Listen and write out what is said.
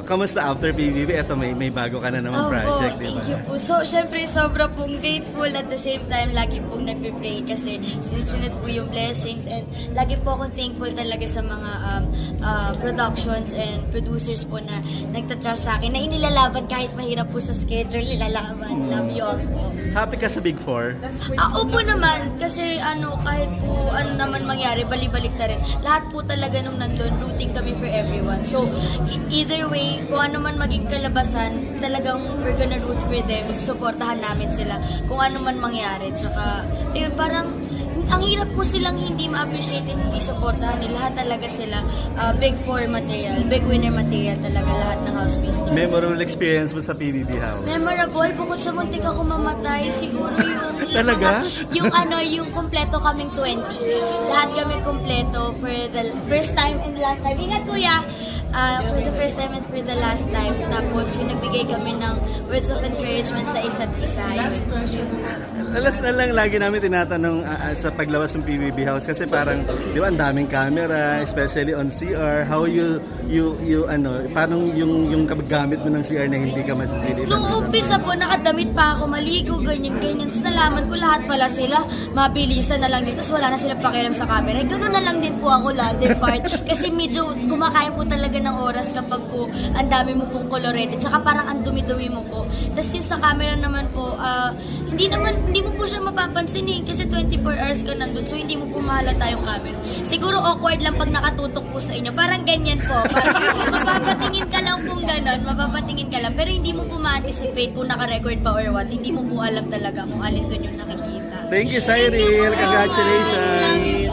Kamusta after PBB? Eto may bago ka na naman project, di ba? Thank you po. So, syempre, sobra pong grateful at the same time, lagi pong nagpe-pray kasi sunod-sunod po yung blessings and lagi po akong thankful talaga sa mga productions and producers po na nagtatrust sa akin na inilalaban kahit mahirap po sa schedule, nilalaban. Love you all po. Happy ka sa Big Four? Opo naman, kasi kahit po ano naman mangyari, balik-balik na rin. Lahat po talaga nung nandun, rooting kami for everyone. So, either way, kung ano man maging kalabasan, talagang we're gonna root for them, susuportahan namin sila kung ano man mangyari. Tsaka, ayun, parang ang hirap po silang hindi ma-appreciate and hindi supportahan. Lahat talaga sila big four material, big winner material talaga lahat ng housemates. Memorable experience mo sa PBB House? Memorable, bukod sa muntik ako mamatay, siguro yung Talaga? yung kompleto kaming 20. Lahat kami kompleto for the first time and last time. Ingat kuya! For the first time and for the last time. Tapos yung nagbigay kami ng words of encouragement sa isa't isa. Alas na lang, lagi namin tinatanong sa paglabas ng PBB House kasi parang, di ba, ang daming camera, especially on CR, how paano yung gamit mo ng CR na hindi ka masisilip? Nung umpisa po, nakadamit pa ako, maligo, ganyan. Tapos nalaman ko lahat pala sila, mabilisan na lang din. Tapos wala na sila pakialam sa camera. Ganun na lang din po ako latter part. Kasi medyo kumakain po talaga ng oras kapag po ang dami mo pong kolorete. Tsaka parang ang dumi-dumi mo po. Tapos yung sa camera naman po, hindi mo po siya mapapansin eh. Kasi 24 hours ka nandun. So hindi mo po mahalata yung camera. Siguro awkward lang pag nakatutok po sa inyo. Parang ganyan po. Parang mapapatingin ka lang kung ganon. Mapapatingin ka lang. Pero hindi mo po ma-anticipate kung naka-record pa or what. Hindi mo po alam talaga kung alin doon yung nakikita. Thank you, Cyril. Congratulations.